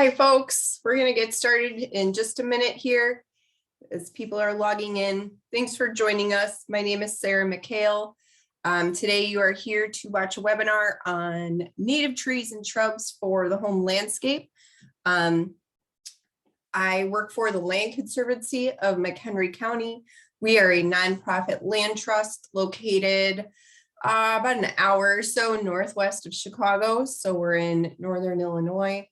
Hi, folks. We're going to get started in just a minute here as people are logging in. Thanks for joining us. My name is Sarah Michehl. Today you are here to watch a webinar on native trees and shrubs for the home landscape. I work for the Land Conservancy of McHenry County. We are a nonprofit land trust located about an hour or so northwest of Chicago. So we're in northern Illinois.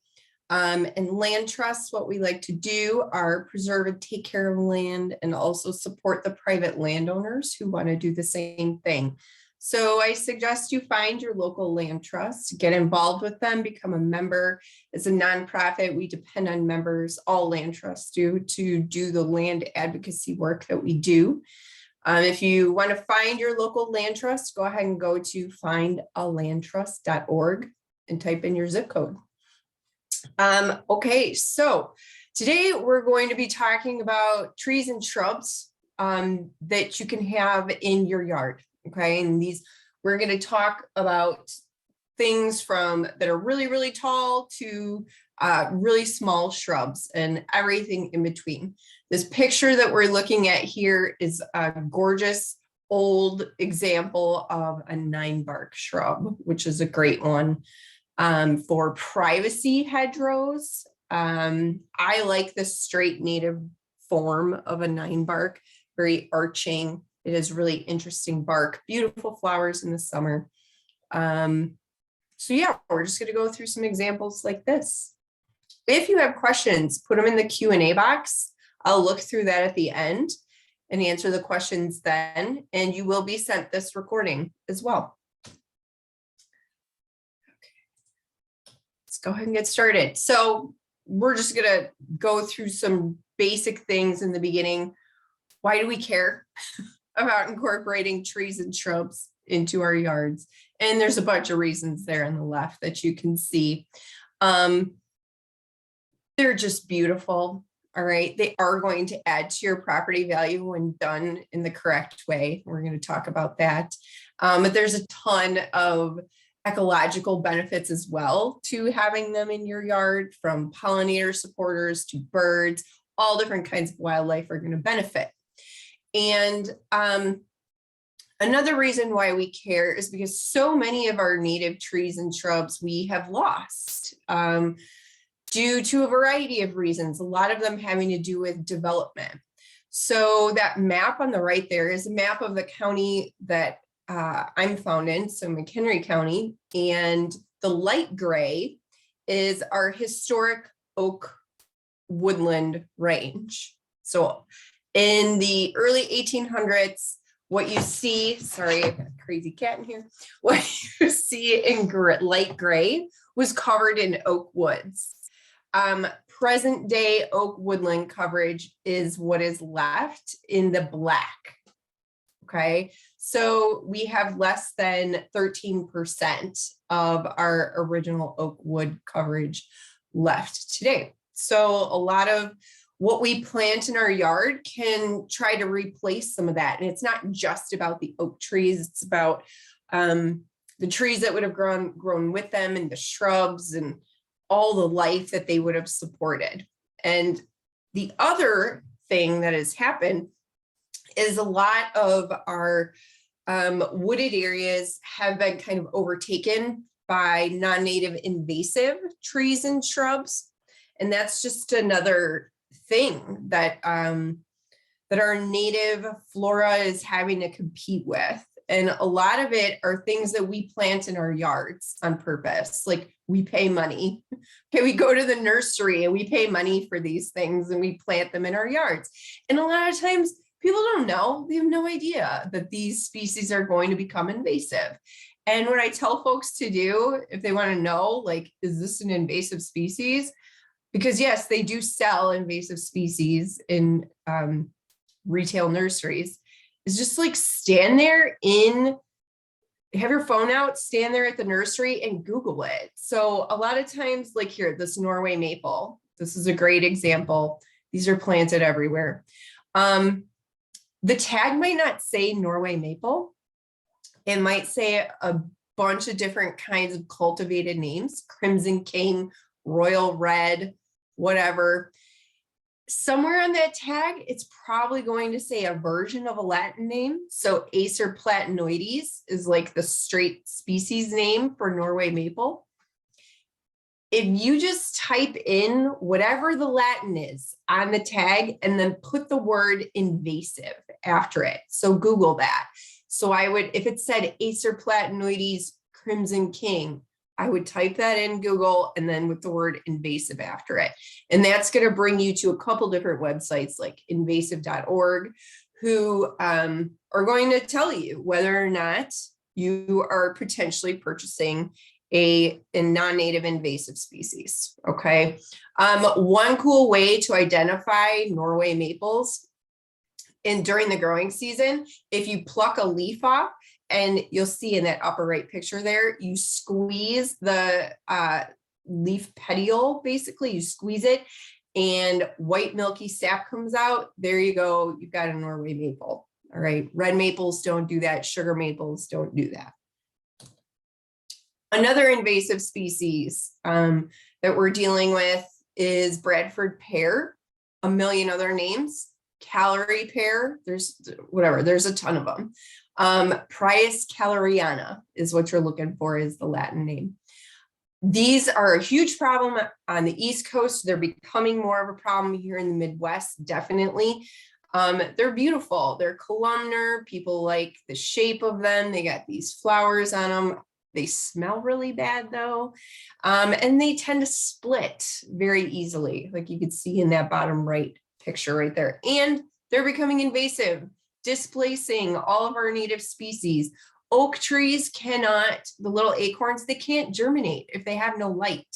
And land trusts, what we like to do are preserve and take care of land and also support the private landowners who want to do the same thing. So I suggest you find your local land trust, get involved with them, become a member. As a nonprofit, we depend on members, all land trusts do, to do the land advocacy work that we do. If you want to find your local land trust, go ahead and go to findalandtrust.org and type in your zip code. Okay, so today we're going to be talking about trees and shrubs that you can have in your yard. Okay, and we're going to talk about things from that are really, really tall to really small shrubs and everything in between. This picture that we're looking at here is a gorgeous old example of a 9-bark shrub, which is a great one. For privacy hedgerows, I like the straight native form of a 9-bark, very arching. It has really interesting bark, beautiful flowers in the summer. So yeah, we're just going to go through some examples like this. If you have questions, put them in the Q&A box. I'll look through that at the end and answer the questions then, and you will be sent this recording as well. Go ahead and get started. So we're just going to go through some basic things in the beginning. Why do we care about incorporating trees and shrubs into our yards? And there's a bunch of reasons there on the left that you can see. They're just beautiful. All right. They are going to add to your property value when done in the correct way. We're going to talk about that. But there's a ton of ecological benefits as well to having them in your yard, from pollinator supporters to birds. All different kinds of wildlife are going to benefit. And another reason why we care is because so many of our native trees and shrubs we have lost due to a variety of reasons, a lot of them having to do with development. So that map on the right there is a map of the county that I'm found in, so McHenry County, and the light gray is our historic oak woodland range. So in the early 1800s, what you see, sorry, I've got a crazy cat in here. What you see in light gray was covered in oak woods. Present day oak woodland coverage is what is left in the black. Okay, so we have less than 13% of our original oak wood coverage left today. So a lot of what we plant in our yard can try to replace some of that. And it's not just about the oak trees, it's about the trees that would have grown with them, and the shrubs and all the life that they would have supported. And the other thing that has happened is a lot of our wooded areas have been kind of overtaken by non-native invasive trees and shrubs. And that's just another thing that, that our native flora is having to compete with. And a lot of it are things that we plant in our yards on purpose. Like, we pay money. Okay, we go to the nursery and we pay money for these things and we plant them in our yards. And a lot of times, people don't know, they have no idea that these species are going to become invasive. And what I tell folks to do, if they want to know, like, is this an invasive species? Because yes, they do sell invasive species in retail nurseries, is just like stand there have your phone out, stand there at the nursery and Google it. So a lot of times, like here, this Norway maple, this is a great example. These are planted everywhere. The tag might not say Norway maple. It might say a bunch of different kinds of cultivated names, Crimson King, royal red, whatever. Somewhere on that tag, it's probably going to say a version of a Latin name. So Acer platanoides is like the straight species name for Norway maple. If you just type in whatever the Latin is on the tag and then put the word invasive after it. So Google that. So I would, if it said Acer platanoides crimson king, I would type that in Google and then with the word invasive after it. And that's going to bring you to a couple different websites like invasive.org, who are going to tell you whether or not you are potentially purchasing a non-native invasive species. Okay. One cool way to identify Norway maples during the growing season, if you pluck a leaf off, and you'll see in that upper right picture there, you squeeze the leaf petiole, basically, you squeeze it and white milky sap comes out. There you go, you've got a Norway maple. All right, red maples don't do that, sugar maples don't do that. Another invasive species that we're dealing with is Bradford pear, a million other names, calorie pear, there's a ton of them. Prius caloriana is what you're looking for, is the Latin name. These are a huge problem on the East Coast. They're becoming more of a problem here in the Midwest, definitely. They're beautiful. They're columnar. People like the shape of them. They got these flowers on them. They smell really bad though. And they tend to split very easily, like you could see in that bottom right picture right there. And they're becoming invasive, displacing all of our native species. Oak trees cannot, the little acorns, they can't germinate if they have no light.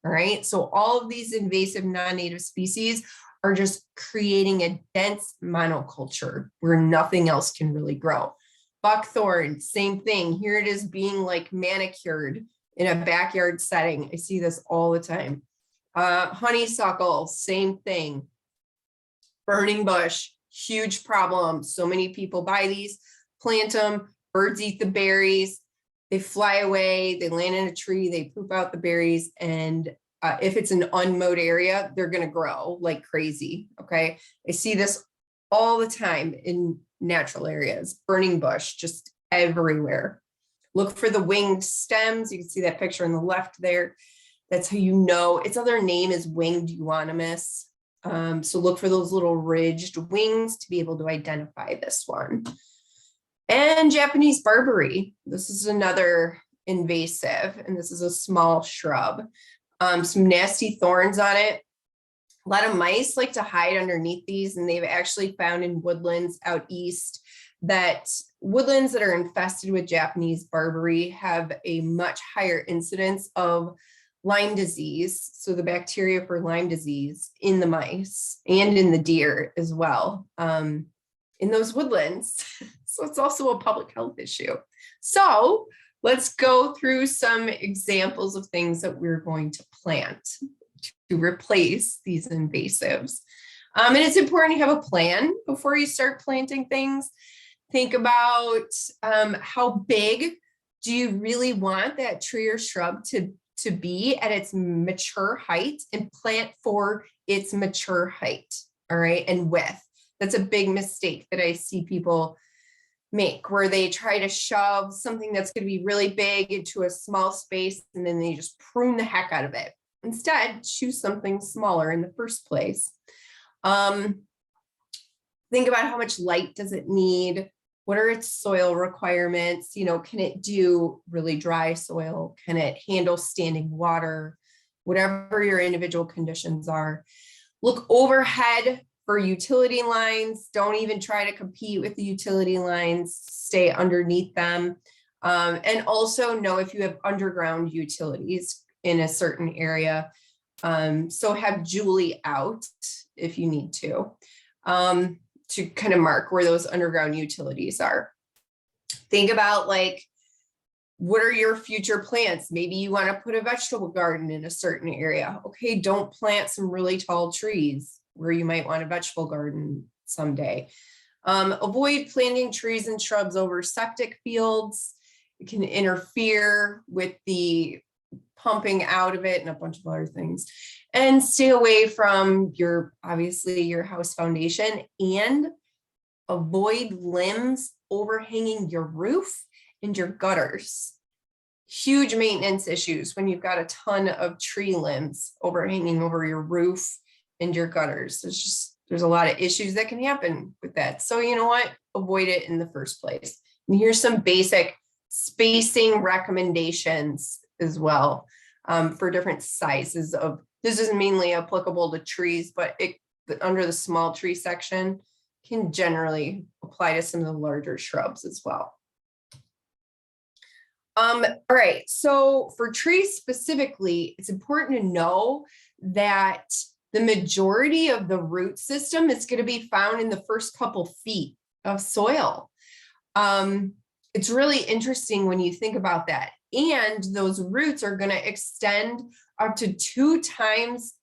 All right. So all of these invasive non-native species are just creating a dense monoculture where nothing else can really grow. Buckthorn, same thing. Here it is being like manicured in a backyard setting. I see this all the time. Honeysuckle, same thing. Burning bush, huge problem. So many people buy these, plant them, birds eat the berries, they fly away, they land in a tree, they poop out the berries, and if it's an unmowed area, they're going to grow like crazy. Okay. I see this all the time in natural areas, burning bush just everywhere. Look for the winged stems. You can see that picture on the left there. That's how you know. Its other name is winged euonymus. So look for those little ridged wings to be able to identify this one. And Japanese barberry. This is another invasive, and this is a small shrub. Some nasty thorns on it. A lot of mice like to hide underneath these, and they've actually found in woodlands out east that woodlands that are infested with Japanese barberry have a much higher incidence of Lyme disease. So the bacteria for Lyme disease in the mice and in the deer as well, in those woodlands. So it's also a public health issue. So let's go through some examples of things that we're going to plant to replace these invasives. And it's important to have a plan before you start planting things. Think about how big do you really want that tree or shrub to be at its mature height, and plant for its mature height, all right, and width. That's a big mistake that I see people make, where they try to shove something that's going to be really big into a small space, and then they just prune the heck out of it. Instead, choose something smaller in the first place. Think about how much light does it need? What are its soil requirements? You know, can it do really dry soil? Can it handle standing water? Whatever your individual conditions are. Look overhead for utility lines. Don't even try to compete with the utility lines. Stay underneath them. And also know if you have underground utilities in a certain area. So have Julie out if you need to kind of mark where those underground utilities are. Think about, like, what are your future plants? Maybe you want to put a vegetable garden in a certain area. Okay, don't plant some really tall trees where you might want a vegetable garden someday. Avoid planting trees and shrubs over septic fields. It can interfere with the pumping out of it and a bunch of other things. And stay away from obviously your house foundation, and avoid limbs overhanging your roof and your gutters. Huge maintenance issues when you've got a ton of tree limbs overhanging over your roof and your gutters. There's a lot of issues that can happen with that. So you know what? Avoid it in the first place. And here's some basic spacing recommendations as well, for different sizes of, this is mainly applicable to trees, but under the small tree section can generally apply to some of the larger shrubs as well. All right, so for trees specifically, it's important to know that the majority of the root system is going to be found in the first couple feet of soil. It's really interesting when you think about that. And those roots are going to extend up to 2 times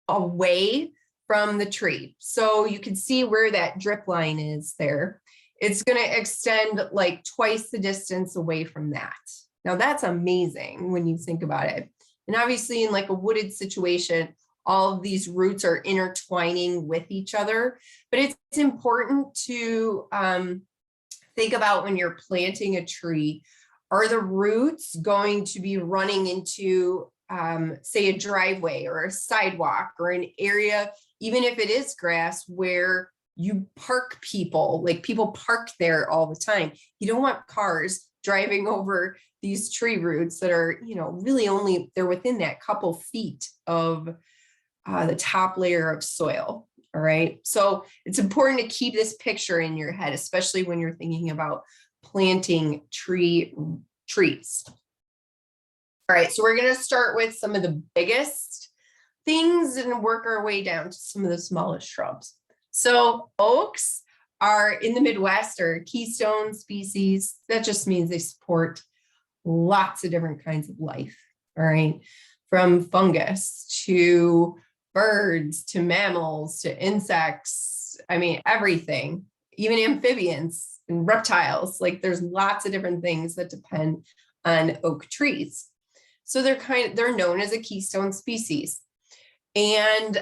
away from the tree. So you can see where that drip line is there. It's going to extend like twice the distance away from that. Now that's amazing when you think about it. And obviously in like a wooded situation, all of these roots are intertwining with each other, but it's important to think about when you're planting a tree, are the roots going to be running into, say, a driveway or a sidewalk or an area, even if it is grass, where you park people, like people park there all the time. You don't want cars driving over these tree roots that are, really only, they're within that couple feet of the top layer of soil. All right. So it's important to keep this picture in your head, especially when you're thinking about planting trees. All right. So we're going to start with some of the biggest things and work our way down to some of the smallest shrubs. So oaks are in the Midwest are keystone species. That just means they support lots of different kinds of life. All right. From fungus to birds to mammals to insects. I mean, everything, even amphibians and reptiles. Like there's lots of different things that depend on oak trees. So they're known as a keystone species. And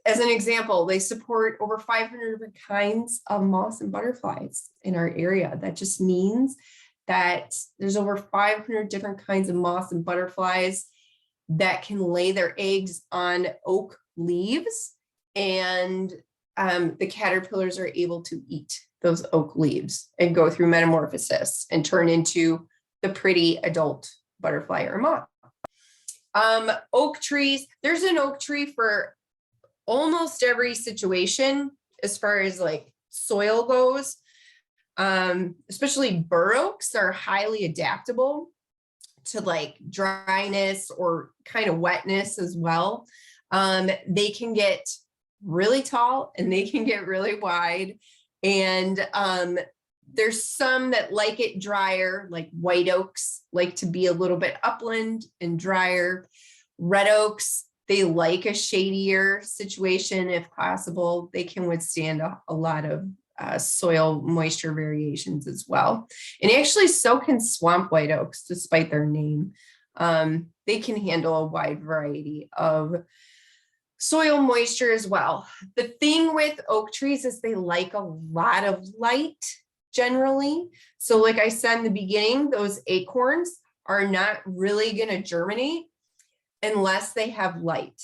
as an example, they support over 500 different kinds of moths and butterflies in our area. That just means that there's over 500 different kinds of moths and butterflies that can lay their eggs on oak leaves, and the caterpillars are able to eat those oak leaves and go through metamorphosis and turn into the pretty adult butterfly or moth. Oak trees, there's an oak tree for almost every situation as far as like soil goes. Especially bur oaks are highly adaptable to like dryness or kind of wetness as well. They can get really tall and they can get really wide. And there's some that like it drier, like white oaks like to be a little bit upland and drier. Red oaks, they like a shadier situation if possible. They can withstand a lot of soil moisture variations as well. And actually so can swamp white oaks, despite their name. They can handle a wide variety of soil moisture as well. The thing with oak trees is they like a lot of light generally. So like I said in the beginning, those acorns are not really going to germinate unless they have light.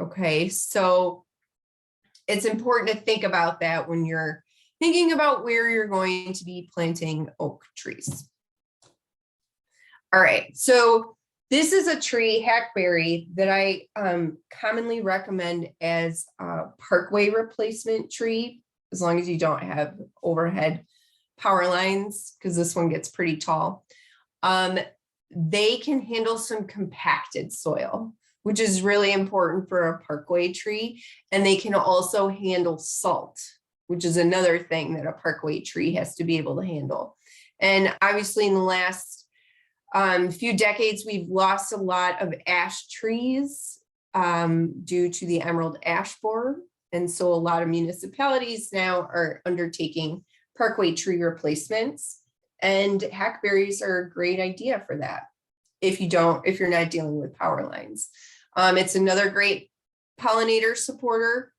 Okay, so it's important to think about that when you're thinking about where you're going to be planting oak trees. All right, so this is a tree, Hackberry, that I commonly recommend as a parkway replacement tree, as long as you don't have overhead power lines, because this one gets pretty tall. They can handle some compacted soil, which is really important for a parkway tree. And they can also handle salt, which is another thing that a parkway tree has to be able to handle. And obviously in the last few decades, we've lost a lot of ash trees due to the emerald ash borer. And so a lot of municipalities now are undertaking parkway tree replacements, and hackberries are a great idea for that. if you're not dealing with power lines. It's another great pollinator supporter.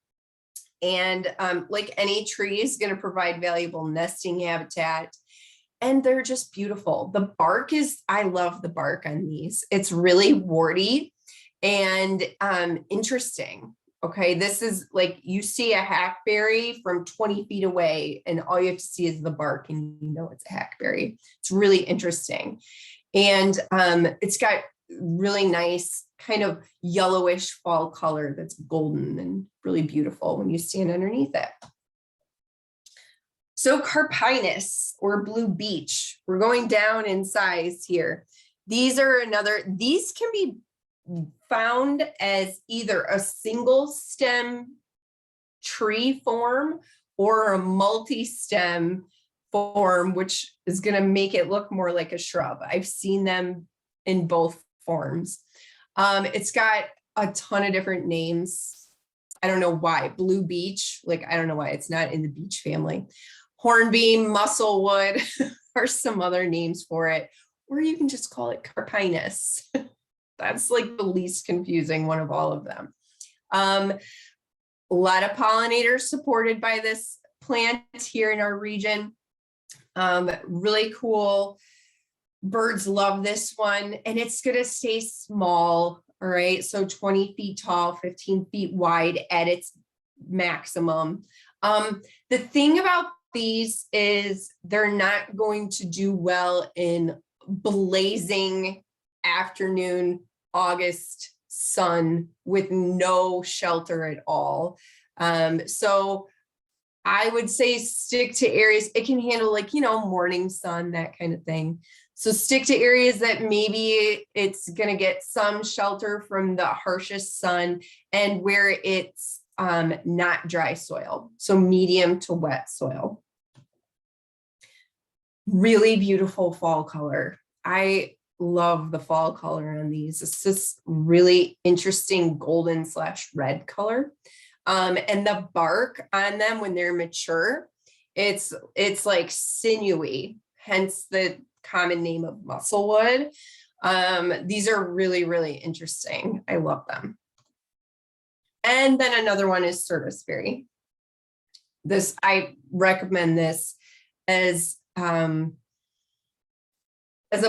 And like any tree is going to provide valuable nesting habitat. And they're just beautiful. The bark I love the bark on these. It's really warty and interesting. Okay, this is like you see a hackberry from 20 feet away and all you have to see is the bark and you know it's a hackberry. It's really interesting. And it's got really nice kind of yellowish fall color that's golden and really beautiful when you stand underneath it. So carpinus or blue beech, we're going down in size here. These can be found as either a single stem tree form or a multi-stem form, which is going to make it look more like a shrub. I've seen them in both forms. It's got a ton of different names. I don't know why. Blue beech, like I don't know why it's not in the beech family. Hornbeam, musclewood, or some other names for it. Or you can just call it carpinus. That's like the least confusing one of all of them. A lot of pollinators supported by this plant here in our region. Really cool. Birds love this one, and it's going to stay small. All right. So 20 feet tall, 15 feet wide at its maximum. The thing about these is they're not going to do well in blazing afternoon August sun with no shelter at all. So I would say stick to areas it can handle, like, morning sun, that kind of thing. So stick to areas that maybe it's going to get some shelter from the harshest sun and where it's not dry soil. So medium to wet soil. Really beautiful fall color. I love the fall color on these. It's this really interesting golden / red color. And the bark on them when they're mature, it's like sinewy, hence the common name of musclewood. These are really, really interesting. I love them. And then another one is serviceberry. I recommend this as a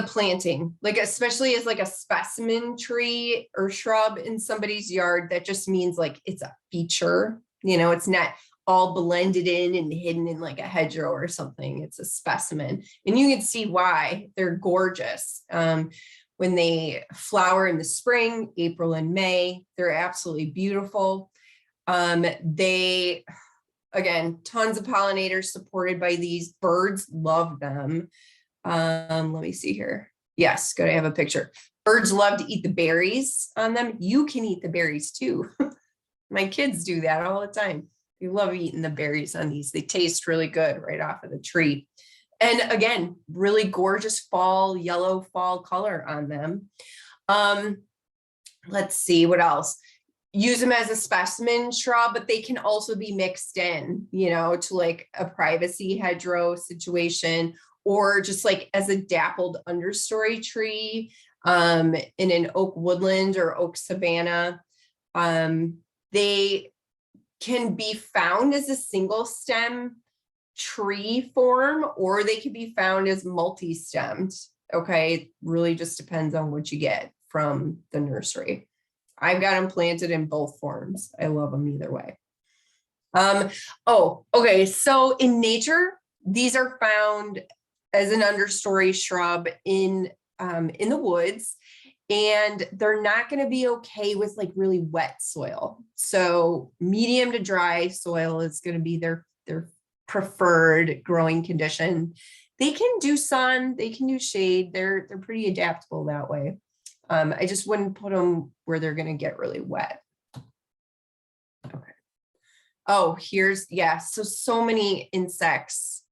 planting, like especially as like a specimen tree or shrub in somebody's yard. That just means like it's a feature, it's not all blended in and hidden in like a hedgerow or something. It's a specimen, and you can see why they're gorgeous. When they flower in the spring, April and May, they're absolutely beautiful. Again, tons of pollinators supported by these. Birds love them. Let me see here. Yes, good. I have a picture. Birds love to eat the berries on them. You can eat the berries too. My kids do that all the time. They love eating the berries on these. They taste really good right off of the tree. And again, really gorgeous yellow fall color on them. Let's see what else. Use them as a specimen shrub, but they can also be mixed in, to like a privacy hedgerow situation, or just like as a dappled understory tree in an oak woodland or oak savanna. They can be found as a single stem tree form, or they can be found as multi-stemmed. Okay, it really just depends on what you get from the nursery. I've got them planted in both forms. I love them either way. Okay. So in nature, these are found as an understory shrub in the woods, and they're not going to be okay with like really wet soil. So medium to dry soil is going to be their preferred growing condition. They can do sun, they can do shade. They're pretty adaptable that way. I just wouldn't put them where they're going to get really wet. Okay. Oh, so many insects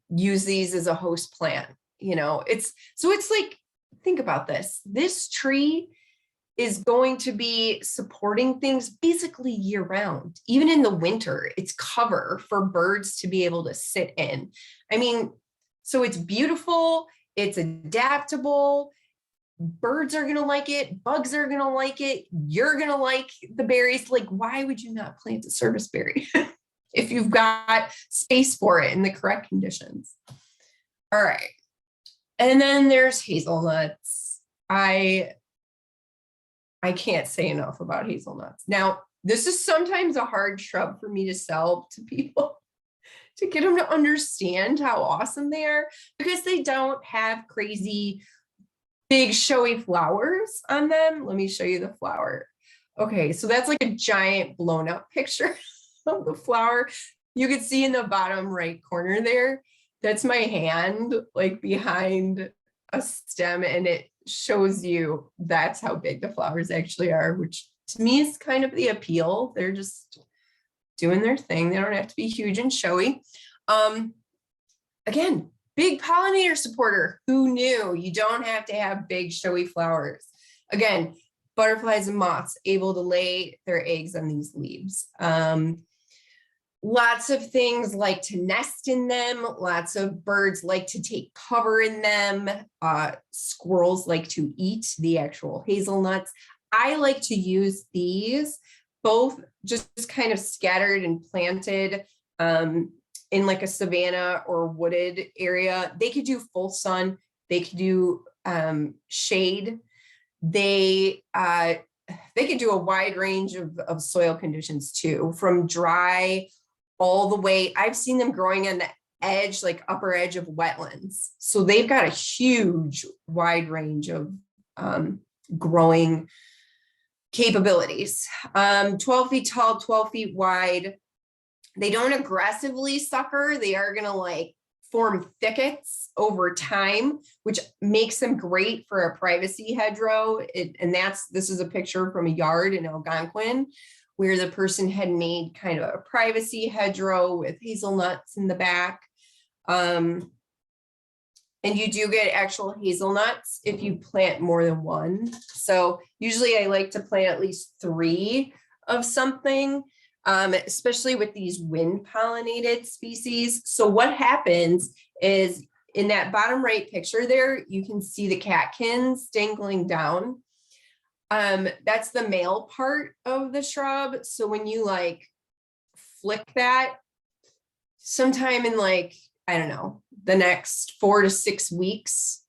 use these as a host plant. It's like, think about this. This tree is going to be supporting things basically year round. Even in the winter, it's cover for birds to be able to sit in. So it's beautiful, it's adaptable, birds are gonna like it, bugs are gonna like it, you're gonna like the berries. Like, why would you not plant a serviceberry if you've got space for it in the correct conditions? All right. And then there's hazelnuts. I can't say enough about hazelnuts. Now, this is sometimes a hard shrub for me to sell to people to get them to understand how awesome they are, because they don't have crazy big showy flowers on them. Let me show you the flower. Okay, so that's like a giant blown up picture of the flower. You can see in the bottom right corner there, that's my hand like behind a stem, and it shows you that's how big the flowers actually are, which to me is kind of the appeal. They're just doing their thing. They don't have to be huge and showy. Again, big pollinator supporter. Who knew? You don't have to have big showy flowers. Again, butterflies and moths able to lay their eggs on these leaves. Lots of things like to nest in them. Lots of birds like to take cover in them. Squirrels like to eat the actual hazelnuts. I like to use these both just kind of scattered and planted in like a savanna or wooded area. They could do full sun. They could do shade. They could do a wide range of soil conditions too, from dry all the way. I've seen them growing on the edge, like upper edge of wetlands. So they've got a huge wide range of growing capabilities. 12 feet tall, 12 feet wide. They don't aggressively sucker. They are going to like form thickets over time, which makes them great for a privacy hedgerow. This is a picture from a yard in Algonquin where the person had made kind of a privacy hedgerow with hazelnuts in the back. And you do get actual hazelnuts if you plant more than one. So usually I like to plant at least 3 of something, especially with these wind pollinated species. So what happens is in that bottom right picture there, you can see the catkins dangling down. That's the male part of the shrub. So when you like flick that, sometime in like, I don't know, the next 4 to 6 weeks,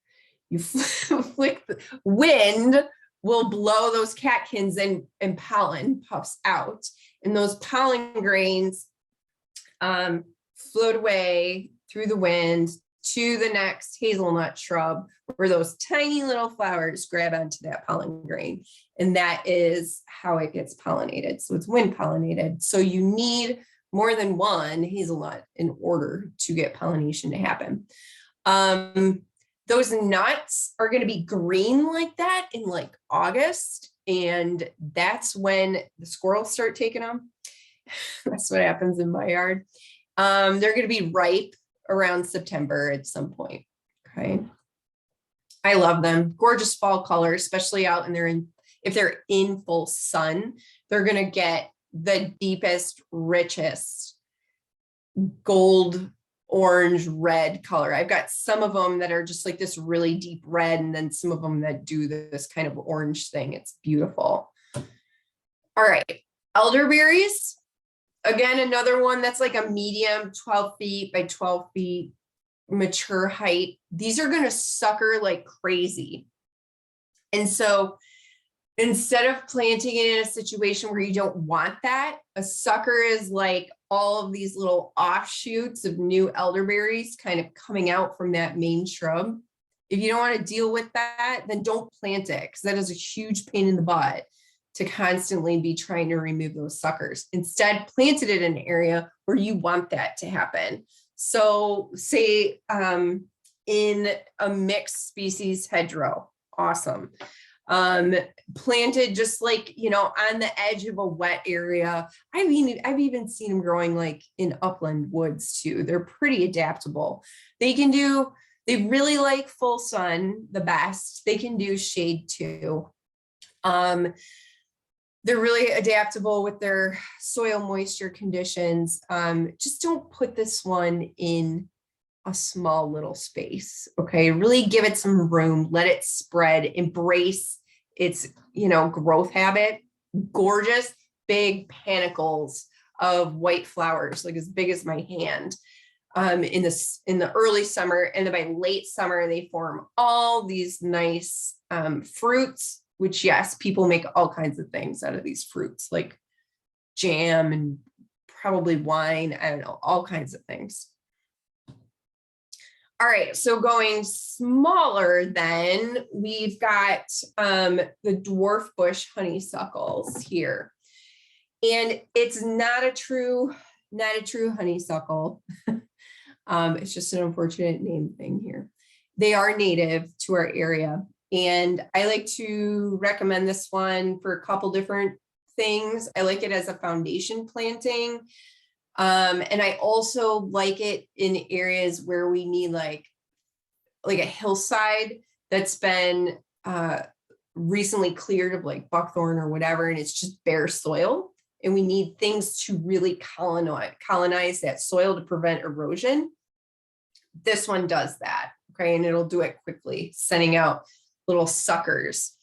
you flick the wind will blow those catkins and pollen puffs out. And those pollen grains float away through the wind to the next hazelnut shrub, where those tiny little flowers grab onto that pollen grain. And that is how it gets pollinated. So it's wind pollinated. So you need more than one hazelnut in order to get pollination to happen. Those nuts are going to be green like that in like August. And that's when the squirrels start taking them. That's what happens in my yard. They're going to be ripe around September at some point. Okay. I love them. Gorgeous fall color, especially out and if they're in full sun, they're going to get the deepest, richest gold, orange, red color. I've got some of them that are just like this really deep red, and then some of them that do this kind of orange thing. It's beautiful. All right. Elderberries. Again, another one that's like a medium 12 feet by 12 feet mature height. These are going to sucker like crazy. And so instead of planting it in a situation where you don't want that, a sucker is like all of these little offshoots of new elderberries kind of coming out from that main shrub. If you don't want to deal with that, then don't plant it, because that is a huge pain in the butt to constantly be trying to remove those suckers. Instead, plant it in an area where you want that to happen. So say in a mixed species hedgerow, awesome. Planted just like, on the edge of a wet area. I've even seen them growing like in upland woods too. They're pretty adaptable. They really like full sun the best. They can do shade too. They're really adaptable with their soil moisture conditions. Just don't put this one in a small little space. Okay. Really give it some room, let it spread, embrace its, growth habit. Gorgeous, big panicles of white flowers, like as big as my hand, in the early summer. And then by late summer, they form all these nice fruits, which, yes, people make all kinds of things out of these fruits, like jam and probably wine. I don't know, all kinds of things. All right, so going smaller, then we've got the dwarf bush honeysuckles here. And it's not a true honeysuckle. It's just an unfortunate name thing here. They are native to our area. And I like to recommend this one for a couple different things. I like it as a foundation planting. And I also like it in areas where we need like a hillside that's been recently cleared of like buckthorn or whatever, and it's just bare soil. And we need things to really colonize that soil to prevent erosion. This one does that, okay? And it'll do it quickly, sending out little suckers.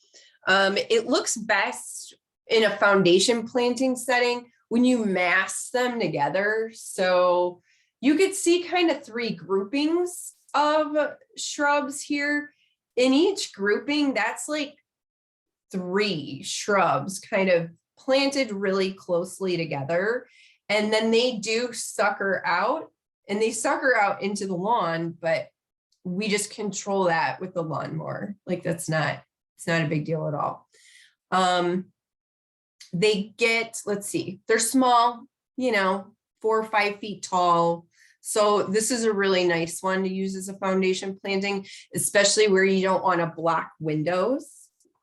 It looks best in a foundation planting setting when you mass them together. So you could see kind of 3 groupings of shrubs here. In each grouping, that's like 3 shrubs kind of planted really closely together. And then they do sucker out, and they sucker out into the lawn, but we just control that with the lawnmower. Like it's not a big deal at all. They get, let's see, they're small, 4 or 5 feet tall. So this is a really nice one to use as a foundation planting, especially where you don't want to block windows.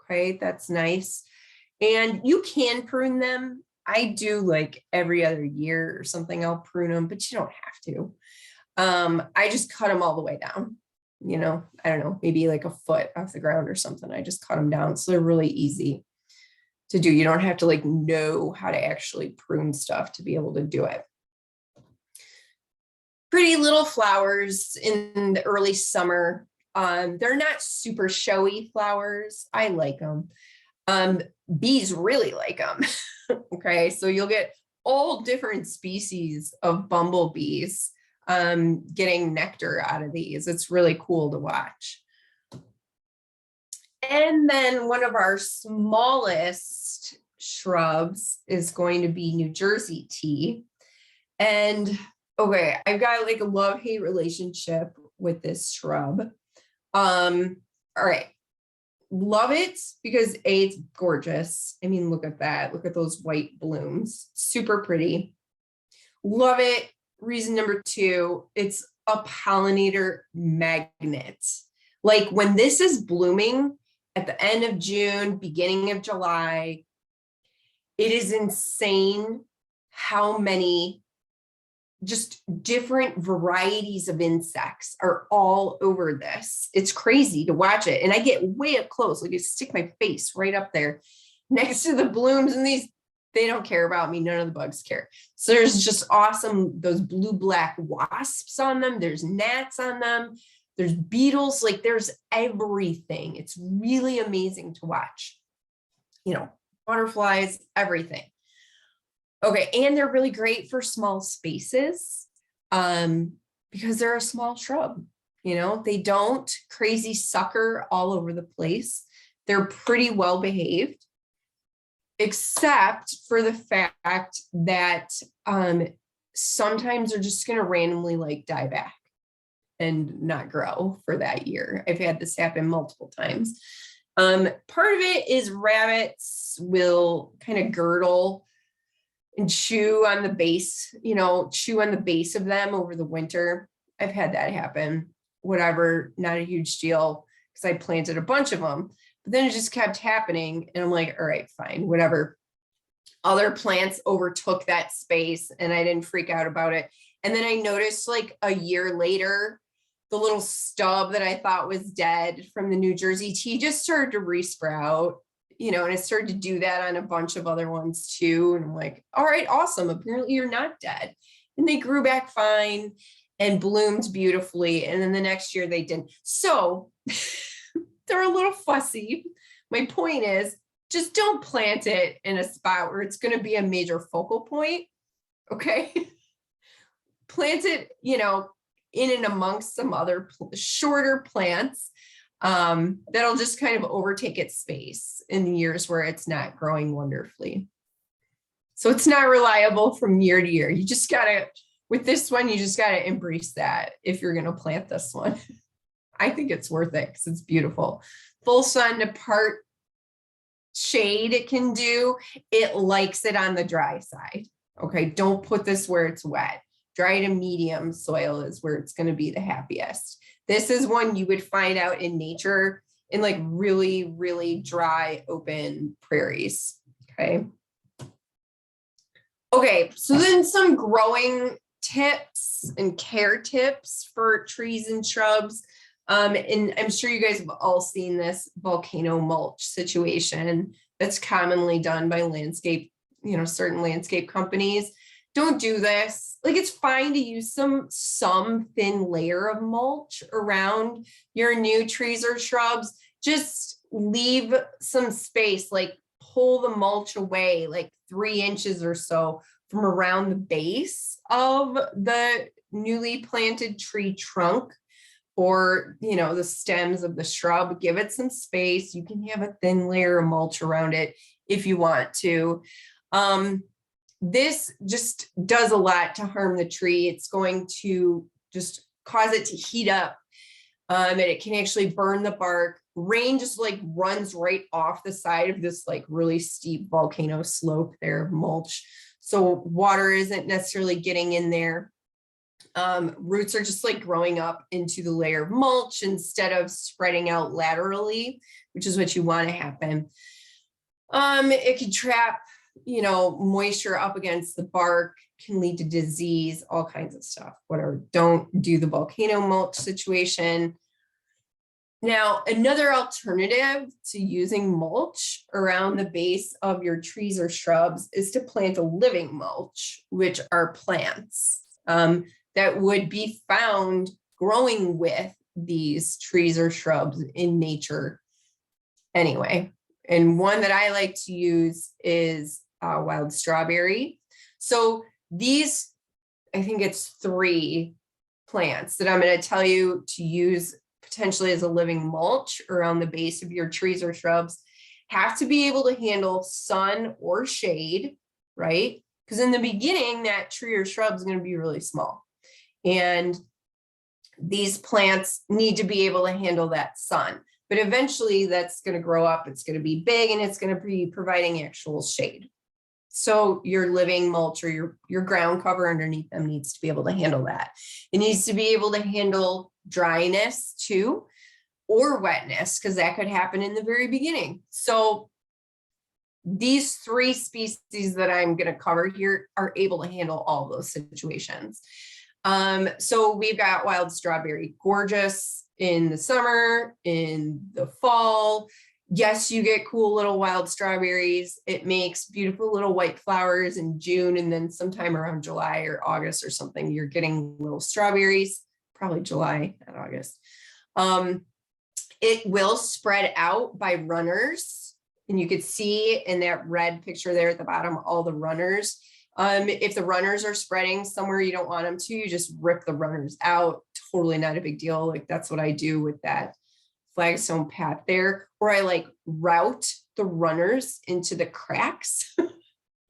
Okay, that's nice. And you can prune them. I do like every other year or something, I'll prune them, but you don't have to. I just cut them all the way down. I don't know, maybe like a foot off the ground or something. I just cut them down. So they're really easy to do. You don't have to like know how to actually prune stuff to be able to do it. Pretty little flowers in the early summer. They're not super showy flowers. I like them. Bees really like them. Okay, so you'll get all different species of bumblebees getting nectar out of these. It's really cool to watch. And then one of our smallest shrubs is going to be New Jersey tea. And okay, I've got like a love-hate relationship with this shrub. All right. Love it because A, it's gorgeous. I mean, look at that. Look at those white blooms. Super pretty. Love it. Reason number 2, it's a pollinator magnet. Like when this is blooming at the end of June, beginning of July, it is insane how many just different varieties of insects are all over this. It's crazy to watch it. And I get way up close, like I stick my face right up there next to the blooms, and these, they don't care about me. None of the bugs care. So there's just awesome, those blue-black wasps on them. There's gnats on them. There's beetles, like there's everything. It's really amazing to watch. Butterflies, everything. Okay, and they're really great for small spaces because they're a small shrub. They don't crazy sucker all over the place. They're pretty well behaved, except for the fact that sometimes they're just going to randomly like die back and not grow for that year. I've had this happen multiple times. Part of it is rabbits will kind of girdle and chew on the base, of them over the winter. I've had that happen. Whatever, not a huge deal because I planted a bunch of them, but then it just kept happening. And I'm like, all right, fine, whatever. Other plants overtook that space and I didn't freak out about it. And then I noticed like a year later, the little stub that I thought was dead from the New Jersey tea just started to resprout. And I started to do that on a bunch of other ones too. And I'm like, all right, awesome. Apparently you're not dead. And they grew back fine. and bloomed beautifully. And then the next year they didn't. So they're a little fussy. My point is, just don't plant it in a spot where it's going to be a major focal point. Okay. Plant it, in and amongst some other shorter plants that'll just kind of overtake its space in the years where it's not growing wonderfully. So it's not reliable from year to year. You just gotta, with this one, you just gotta embrace that if you're gonna plant this one. I think it's worth it because it's beautiful. Full sun to part shade it can do. It likes it on the dry side. Okay, don't put this where it's wet. Dry to medium soil is where it's going to be the happiest. This is one you would find out in nature in like really, really dry, open prairies. Okay. Okay, so then some growing tips and care tips for trees and shrubs. And I'm sure you guys have all seen this volcano mulch situation that's commonly done by landscape, certain landscape companies. Don't do this. Like, it's fine to use some thin layer of mulch around your new trees or shrubs. Just leave some space, like pull the mulch away like 3 inches or so from around the base of the newly planted tree trunk, or the stems of the shrub. Give it some space. You can have a thin layer of mulch around it if you want to. This just does a lot to harm the tree. It's going to just cause it to heat up, and it can actually burn the bark. Rain just like runs right off the side of this like really steep volcano slope there of mulch. So water isn't necessarily getting in there. Roots are just like growing up into the layer of mulch instead of spreading out laterally, which is what you want to happen. It can trap, moisture up against the bark, can lead to disease, all kinds of stuff, whatever. Don't do the volcano mulch situation. Now, another alternative to using mulch around the base of your trees or shrubs is to plant a living mulch, which are plants that would be found growing with these trees or shrubs in nature anyway. And one that I like to use is wild strawberry. So these, I think it's 3 plants that I'm going to tell you to use potentially as a living mulch around the base of your trees or shrubs, have to be able to handle sun or shade, right? Because in the beginning, that tree or shrub is going to be really small. And these plants need to be able to handle that sun. But eventually that's going to grow up, it's going to be big, and it's going to be providing actual shade. So your living mulch or your ground cover underneath them needs to be able to handle that. It needs to be able to handle dryness too, or wetness, because that could happen in the very beginning. So these 3 species that I'm going to cover here are able to handle all those situations. So we've got wild strawberry, gorgeous in the summer, in the fall. Yes, you get cool little wild strawberries. It makes beautiful little white flowers in June, and then sometime around July or August or something, you're getting little strawberries, probably July, not August. It will spread out by runners, and you could see in that red picture there at the bottom, all the runners. If the runners are spreading somewhere you don't want them to, you just rip the runners out. Totally not a big deal. Like, that's what I do with that flagstone path there, where I like route the runners into the cracks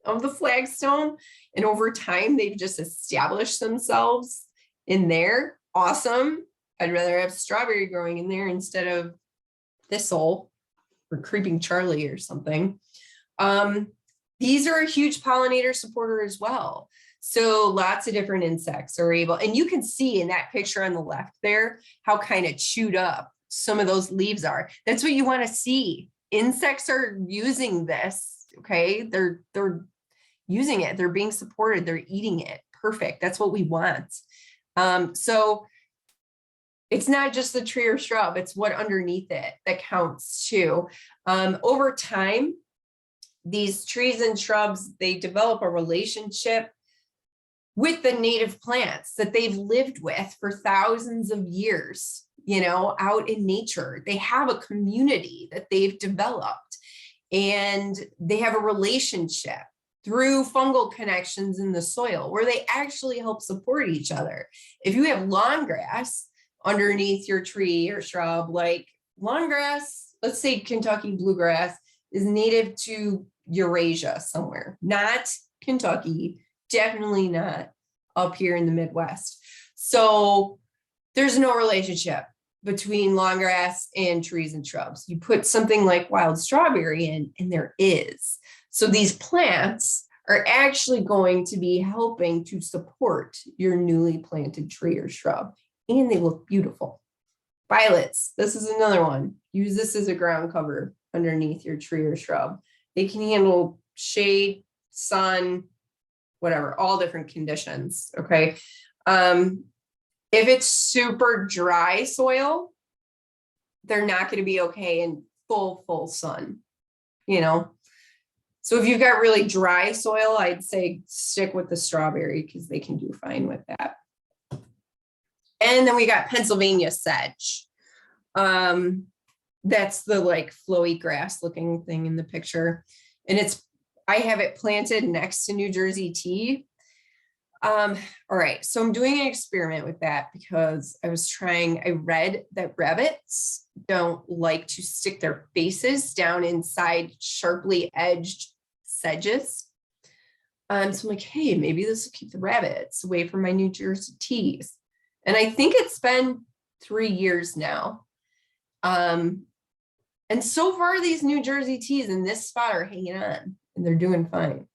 of the flagstone. And over time, they've just established themselves in there. Awesome. I'd rather have strawberry growing in there instead of thistle or creeping Charlie or something. These are a huge pollinator supporter as well. So lots of different insects are able, and you can see in that picture on the left there, how kind of chewed up some of those leaves are. That's what you want to see. Insects are using this. Okay. They're using it. They're being supported. They're eating it. Perfect. That's what we want. So it's not just the tree or shrub, it's what underneath it that counts too. Over time, these trees and shrubs, they develop a relationship with the native plants that they've lived with for thousands of years, you know, out in nature. They have a community that they've developed, and they have a relationship through fungal connections in the soil where they actually help support each other. If you have lawn grass underneath your tree or shrub, like lawn grass, let's say Kentucky bluegrass, is native to Eurasia somewhere, not Kentucky, definitely not up here in the Midwest. So there's no relationship between lawn grass and trees and shrubs. You put something like wild strawberry in, and there is. So these plants are actually going to be helping to support your newly planted tree or shrub, and they look beautiful. Violets, this is another one. Use this as a ground cover underneath your tree or shrub. They can handle shade, sun, whatever, all different conditions, okay? If it's super dry soil, they're not going to be okay in full sun, you know? So if you've got really dry soil, I'd say stick with the strawberry because they can do fine with that. And then we got Pennsylvania sedge. That's the like flowy grass looking thing in the picture. And I have it planted next to New Jersey tea. All right, so I'm doing an experiment with that because I read that rabbits don't like to stick their faces down inside sharply edged sedges. So I'm like, hey, maybe this will keep the rabbits away from my New Jersey teas. And I think it's been 3 years now. And so far these New Jersey teas in this spot are hanging on and they're doing fine.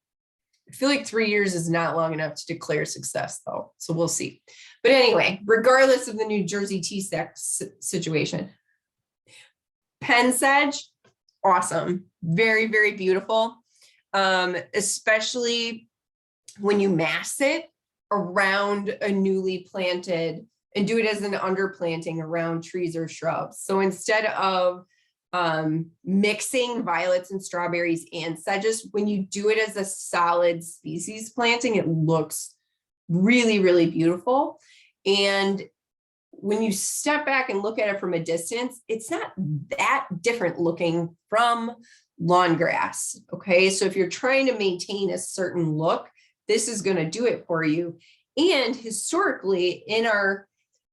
I feel like 3 years is not long enough to declare success though. So we'll see. But anyway, regardless of the New Jersey tea situation, Penn sedge, awesome. Very, very beautiful. Especially when you mass it around a newly planted and do it as an underplanting around trees or shrubs. So instead of mixing violets and strawberries and sedges, when you do it as a solid species planting, it looks really, really beautiful. And when you step back and look at it from a distance, it's not that different looking from lawn grass. Okay, so if you're trying to maintain a certain look, this is going to do it for you. And historically, in our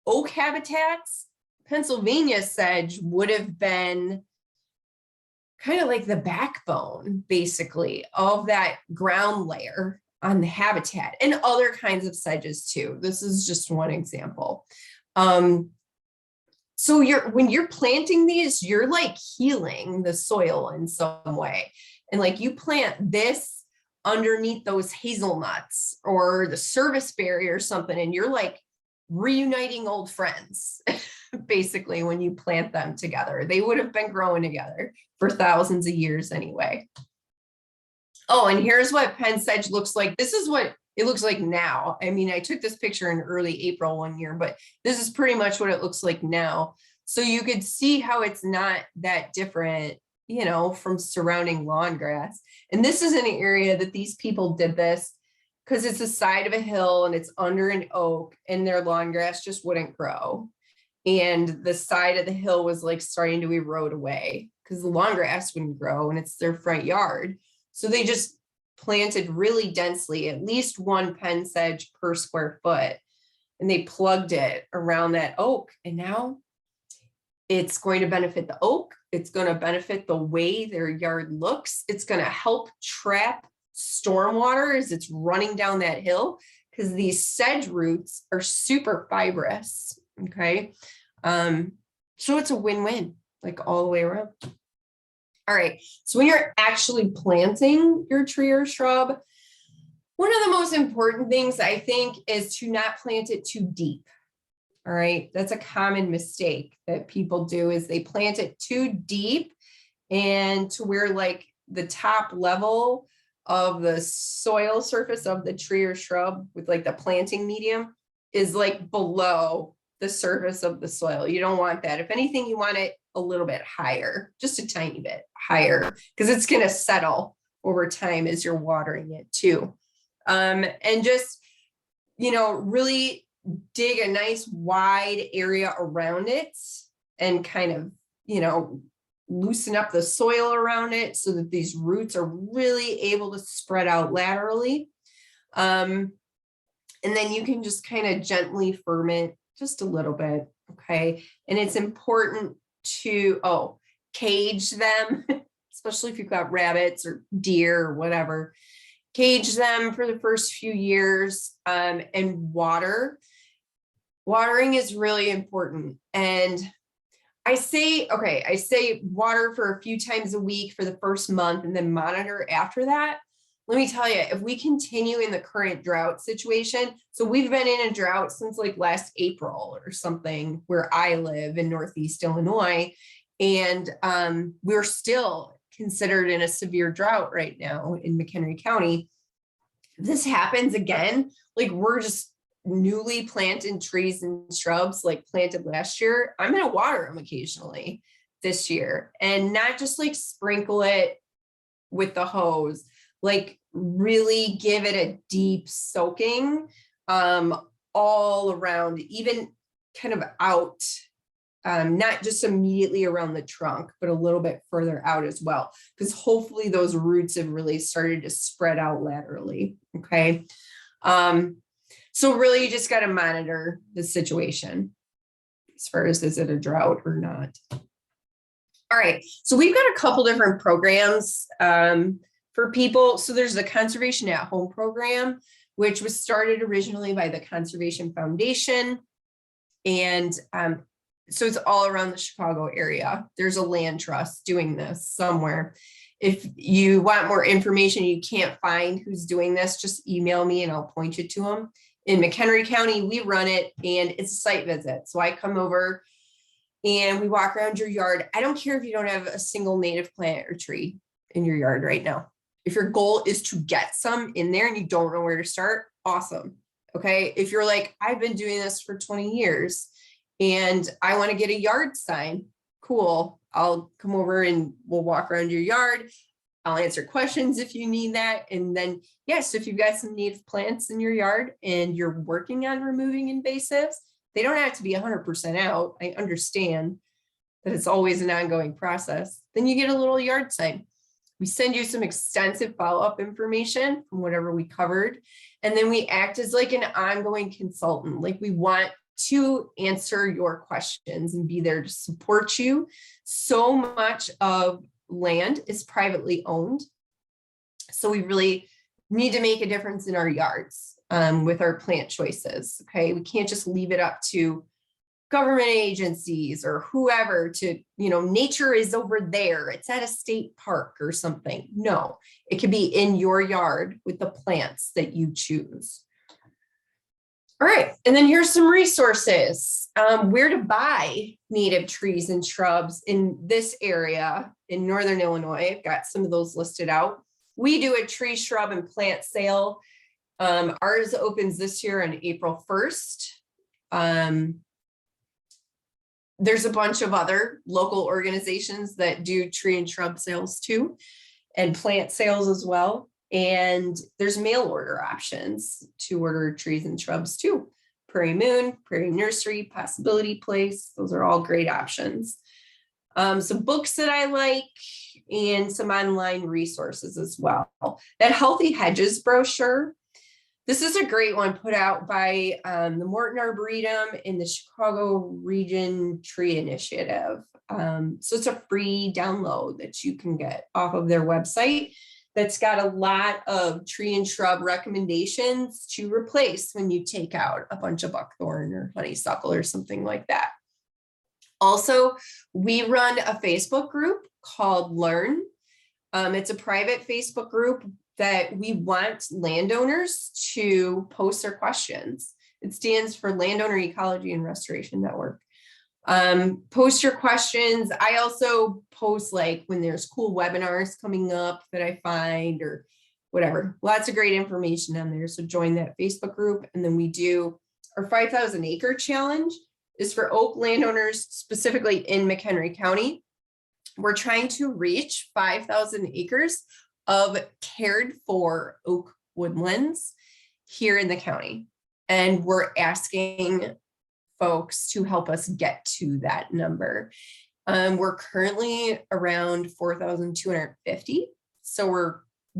oak habitats, Pennsylvania sedge would have been kind of like the backbone, basically, of that ground layer on the habitat, and other kinds of sedges too. This is just one example. So when you're planting these, you're like healing the soil in some way. And like you plant this underneath those hazelnuts or the serviceberry or something, and you're like reuniting old friends, basically, when you plant them together. They would have been growing together for thousands of years anyway. Oh, and here's what Penn sedge looks like. This is what it looks like now. I mean, I took this picture in early April one year, but this is pretty much what it looks like now. So you could see how it's not that different, you know, from surrounding lawn grass. And this is an area that these people did this because it's the side of a hill and it's under an oak, and their lawn grass just wouldn't grow. And the side of the hill was like starting to erode away because the lawn grass wouldn't grow, and it's their front yard. So they just planted really densely, at least one Penn sedge per square foot, and they plugged it around that oak. And now it's going to benefit the oak. It's going to benefit the way their yard looks. It's going to help trap stormwater as it's running down that hill, because these sedge roots are super fibrous. Okay. So it's a win-win, like all the way around. All right. So when you're actually planting your tree or shrub, one of the most important things I think is to not plant it too deep. All right. That's a common mistake that people do, is they plant it too deep and to where like the top level of the soil surface of the tree or shrub with like the planting medium is like below the surface of the soil. You don't want that. If anything, you want it a little bit higher, just a tiny bit higher, because it's going to settle over time as you're watering it too. And just really dig a nice wide area around it and kind of, loosen up the soil around it so that these roots are really able to spread out laterally. And then you can just kind of gently ferment just a little bit, okay? And it's important to, cage them, especially if you've got rabbits or deer or whatever. Cage them for the first few years, and watering is really important. And I say water for a few times a week for the first month and then monitor after that. Let me tell you, if we continue in the current drought situation, so we've been in a drought since like last April or something where I live in Northeast Illinois, and we're still considered in a severe drought right now in McHenry County. If this happens again, like we're just newly planted trees and shrubs like planted last year, I'm going to water them occasionally this year, and not just like sprinkle it with the hose, like really give it a deep soaking all around, even kind of out, not just immediately around the trunk, but a little bit further out as well, because hopefully those roots have really started to spread out laterally. Okay. So really you just got to monitor the situation as far as is it a drought or not. All right. So we've got a couple different programs for people. So there's the Conservation at Home program, which was started originally by the Conservation Foundation. And so it's all around the Chicago area. There's a land trust doing this somewhere. If you want more information, you can't find who's doing this, just email me and I'll point you to them. In McHenry County, we run it and it's a site visit. So I come over and we walk around your yard. I don't care if you don't have a single native plant or tree in your yard right now. If your goal is to get some in there and you don't know where to start, awesome. Okay. If you're like, I've been doing this for 20 years and I want to get a yard sign, cool. I'll come over and we'll walk around your yard. I'll answer questions if you need that. And then, yes, if you've got some native plants in your yard and you're working on removing invasives, they don't have to be 100% out. I understand that it's always an ongoing process. Then you get a little yard sign. We send you some extensive follow-up information from whatever we covered. And then we act as like an ongoing consultant. Like we want to answer your questions and be there to support you. So much of land is privately owned. So we really need to make a difference in our yards with our plant choices. Okay. We can't just leave it up to government agencies or whoever to, nature is over there. It's at a state park or something. No, it could be in your yard with the plants that you choose. All right. And then here's some resources, where to buy native trees and shrubs in this area in Northern Illinois. I've got some of those listed out. We do a tree, shrub, and plant sale. Ours opens this year on April 1st. There's a bunch of other local organizations that do tree and shrub sales too, and plant sales as well. And there's mail order options to order trees and shrubs too. Prairie Moon, Prairie Nursery, Possibility Place. Those are all great options. Some books that I like and some online resources as well. That Healthy Hedges brochure. This is a great one put out by the Morton Arboretum in the Chicago Region Tree Initiative. So it's a free download that you can get off of their website. That's got a lot of tree and shrub recommendations to replace when you take out a bunch of buckthorn or honeysuckle or something like that. Also, we run a Facebook group called Learn. It's a private Facebook group that we want landowners to post their questions. It stands for Landowner Ecology and Restoration Network. Post your questions. I also post like when there's cool webinars coming up that I find or whatever. Lots of great information on there. So join that Facebook group. And then we do our 5,000 acre challenge is for oak landowners, specifically in McHenry County. We're trying to reach 5,000 acres of cared for oak woodlands here in the county. And we're asking folks to help us get to that number. We're currently around 4,250. So we're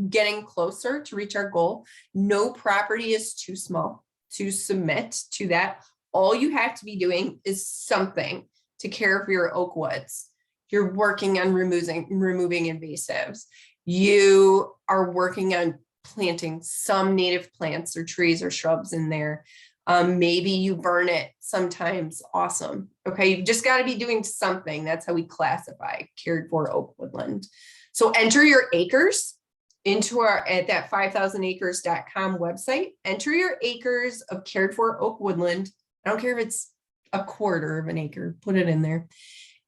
getting closer to reach our goal. No property is too small to submit to that. All you have to be doing is something to care for your oak woods. You're working on removing invasives. You are working on planting some native plants or trees or shrubs in there. Maybe you burn it sometimes. Awesome. Okay, you've just got to be doing something. That's how we classify cared for oak woodland. So enter your acres into our at that 5000acres.com website. Enter your acres of cared for oak woodland. I don't care if it's a quarter of an acre, put it in there.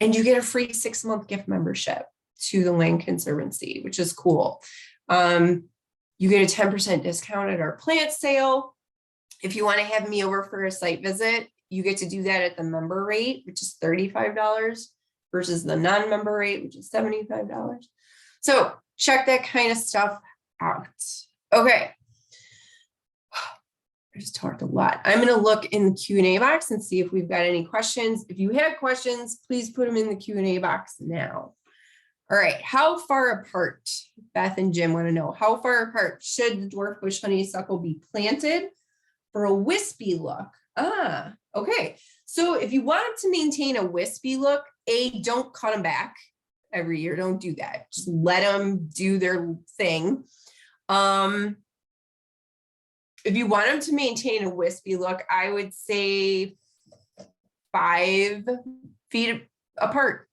And you get a free 6-month gift membership to the Land Conservancy, which is cool. You get a 10% discount at our plant sale. If you want to have me over for a site visit, you get to do that at the member rate, which is $35 versus the non-member rate, which is $75. So check that kind of stuff out. Okay. I just talked a lot. I'm going to look in the Q&A box and see if we've got any questions. If you have questions, please put them in the Q&A box now. All right. How far apart, Beth and Jim want to know, how far apart should the dwarf bush honeysuckle be planted for a wispy look? Okay. So if you want to maintain a wispy look, don't cut them back every year. Don't do that. Just let them do their thing. If you want them to maintain a wispy look, I would say 5 feet apart,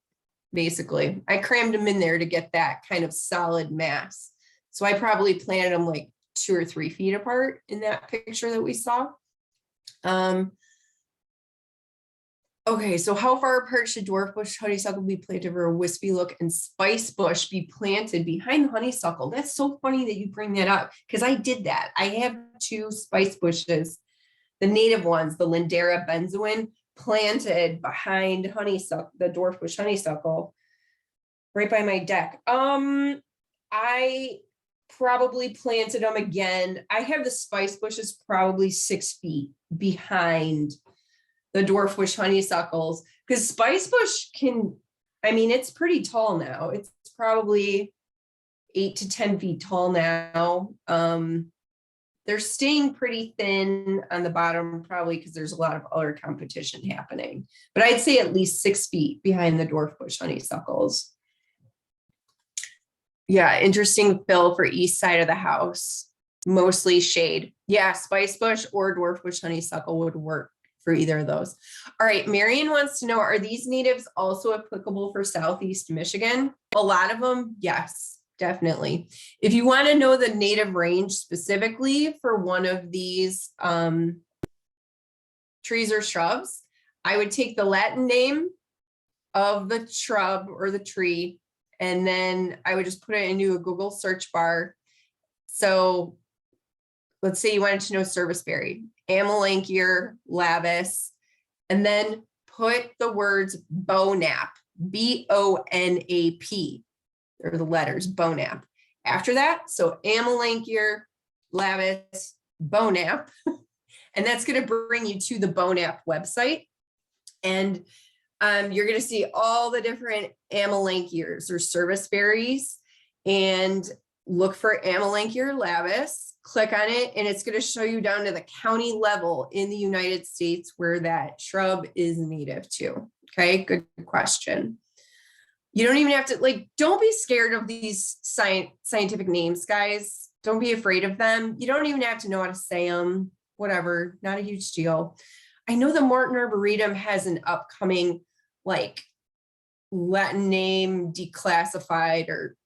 basically. I crammed them in there to get that kind of solid mass. So I probably planted them like 2 or 3 feet apart in that picture that we saw. Okay, so how far apart should dwarf bush honeysuckle be planted for a wispy look and spice bush be planted behind the honeysuckle? That's so funny that you bring that up because I did that. I have 2 spice bushes, the native ones, the Lindera benzoin, planted behind honeysuckle, the dwarf bush honeysuckle, right by my deck. I probably planted them again. I have the spice bushes probably 6 feet behind the dwarf bush honeysuckles, because spice bush can, I mean, it's pretty tall now. It's probably 8 to 10 feet tall now. They're staying pretty thin on the bottom, probably because there's a lot of other competition happening. But I'd say at least 6 feet behind the dwarf bush honeysuckles. Yeah, interesting fill for east side of the house. Mostly shade. Yeah, spice bush or dwarf bush honeysuckle would work for either of those. All right, Marion wants to know, are these natives also applicable for Southeast Michigan? A lot of them, yes, definitely. If you want to know the native range specifically for one of these trees or shrubs, I would take the Latin name of the shrub or the tree, and then I would just put it into a Google search bar. So let's say you wanted to know serviceberry, Amelanchier lavis, and then put the words bonap, B-O-N-A-P, or the letters bonap. After that, so Amelanchier lavis, bonap, and that's going to bring you to the bonap website. And you're going to see all the different Amelanchiers or serviceberries, and look for Amelanchier lavis. Click on it, and it's going to show you down to the county level in the United States where that shrub is native to. Okay, good question. You don't even have to, don't be scared of these scientific names, guys. Don't be afraid of them. You don't even have to know how to say them, whatever, not a huge deal. I know the Morton Arboretum has an upcoming Latin name declassified or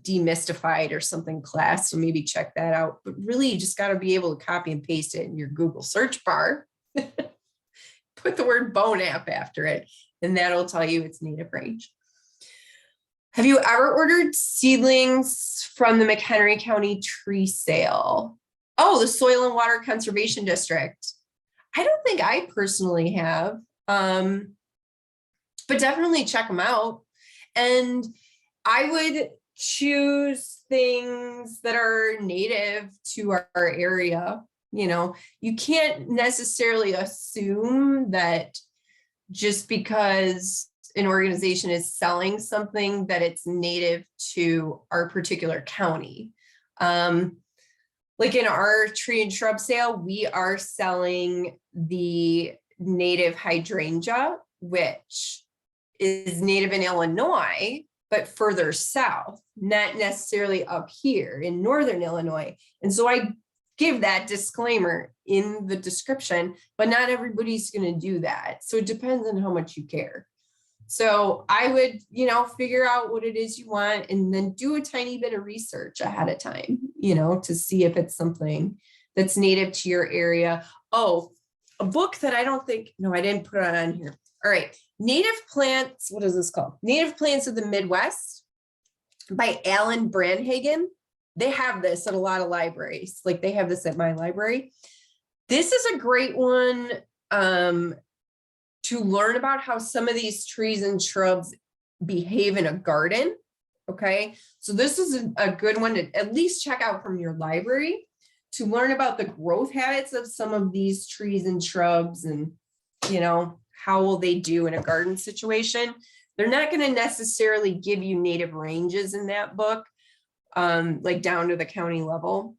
demystified or something class, so maybe check that out. But really, you just got to be able to copy and paste it in your Google search bar. Put the word bonap after it, and that'll tell you its native range. Have you ever ordered seedlings from the McHenry County tree sale? Oh, the Soil and Water Conservation District. I don't think I personally have, but definitely check them out. And I would choose things that are native to our area. You know, you can't necessarily assume that just because an organization is selling something that it's native to our particular county. Like in our tree and shrub sale, we are selling the native hydrangea, which is native in Illinois, but further south, not necessarily up here in northern Illinois. And so I give that disclaimer in the description, but not everybody's going to do that. So it depends on how much you care. So I would, you know, figure out what it is you want and then do a tiny bit of research ahead of time, you know, to see if it's something that's native to your area. Oh, a book that I don't think, no, I didn't put it on here. All right. Native Plants. What is this called? Native Plants of the Midwest by Alan Brandhagen. They have this at a lot of libraries. Like they have this at my library. This is a great one to learn about how some of these trees and shrubs behave in a garden. Okay, so this is a good one to at least check out from your library to learn about the growth habits of some of these trees and shrubs and, you know, how will they do in a garden situation. They're not going to necessarily give you native ranges in that book, like down to the county level,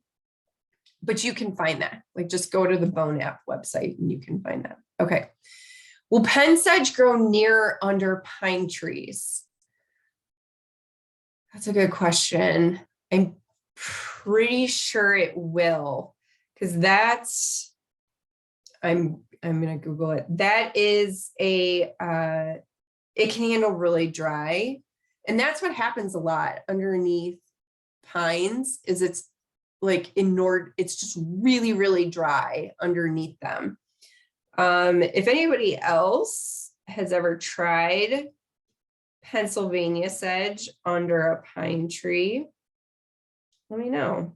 but you can find that. Like just go to the Bone App website and you can find that. Okay. Will pen sedge grow near or under pine trees? That's a good question. I'm pretty sure it will, because that's, I'm going to Google it. That is it can handle really dry. And that's what happens a lot underneath pines is it's like it's just really, really dry underneath them. If anybody else has ever tried Pennsylvania sedge under a pine tree, let me know.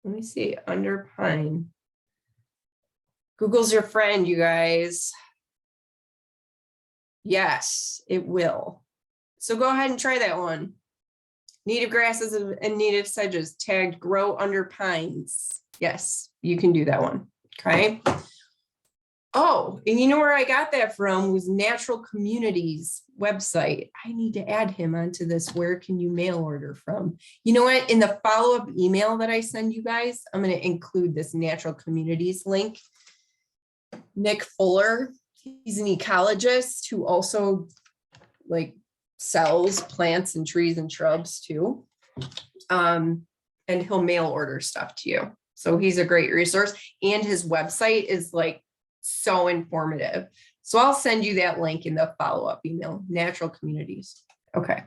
Let me see, under pine. Google's your friend, you guys. Yes, it will. So go ahead and try that one. Native grasses and native sedges tagged grow under pines. Yes, you can do that one. Okay. Oh, and you know where I got that from was Natural Communities website. I need to add him onto this. Where can you mail order from? You know what? In the follow-up email that I send you guys, I'm going to include this Natural Communities link. Nick Fuller, he's an ecologist who also like sells plants and trees and shrubs too. And he'll mail order stuff to you. So he's a great resource. And his website is like so informative. So I'll send you that link in the follow-up email, Natural Communities. Okay.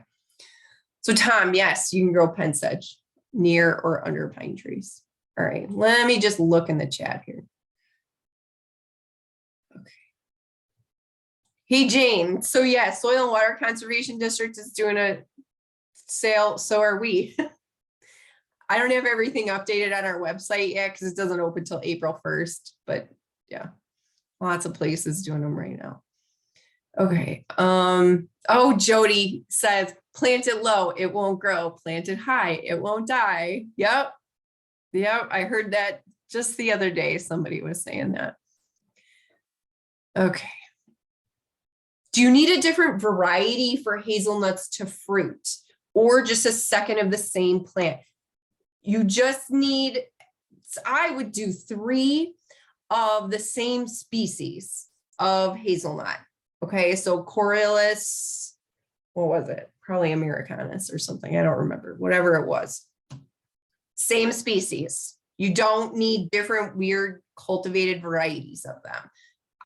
So Tom, yes, you can grow pen sedge near or under pine trees. All right, let me just look in the chat here. Okay. Hey, Jane. So yeah, Soil and Water Conservation District is doing a sale. So are we. I don't have everything updated on our website yet because it doesn't open till April 1st, but yeah, lots of places doing them right now. Okay. Oh, Jody says, plant it low, it won't grow. Plant it high, it won't die. Yep. Yep. I heard that just the other day. Somebody was saying that. Okay. Do you need a different variety for hazelnuts to fruit or just a second of the same plant? You just need, I would do 3 of the same species of hazelnut. Okay, so Corylus, what was it? Probably Americanus or something. I don't remember, whatever it was. Same species. You don't need different weird cultivated varieties of them.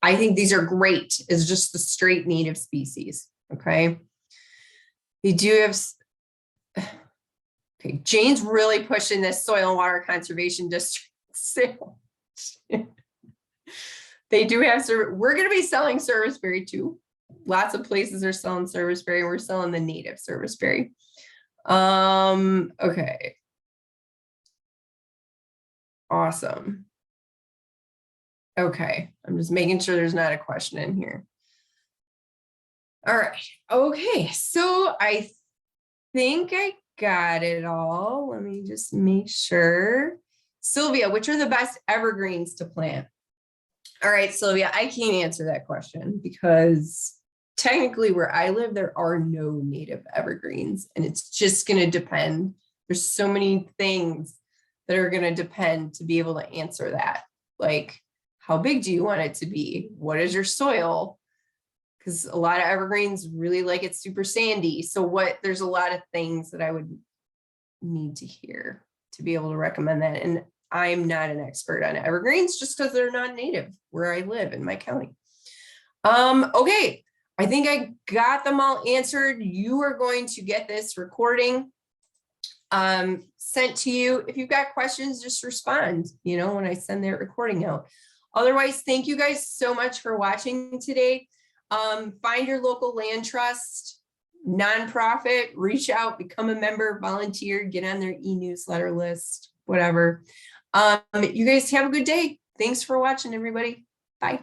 I think these are great as just the straight native species. Okay. They do have, okay, Jane's really pushing this Soil and Water Conservation District sale. They do have, we're going to be selling serviceberry too. Lots of places are selling serviceberry. We're selling the native serviceberry. Okay. Awesome. Okay. I'm just making sure there's not a question in here. All right. Okay. So I think I got it all. Let me just make sure. Sylvia, which are the best evergreens to plant? All right, Sylvia, I can't answer that question because technically where I live, there are no native evergreens, and it's just going to depend. There's so many things that are going to depend to be able to answer that. Like, how big do you want it to be? What is your soil? Because a lot of evergreens really like it super sandy. So there's a lot of things that I would need to hear to be able to recommend that. And I'm not an expert on evergreens just because they're not native where I live in my county. Okay, I think I got them all answered. You are going to get this recording sent to you. If you've got questions, just respond, when I send that recording out. Otherwise, thank you guys so much for watching today. Find your local land trust, nonprofit, reach out, become a member, volunteer, get on their e-newsletter list, whatever. You guys have a good day. Thanks for watching, everybody. Bye.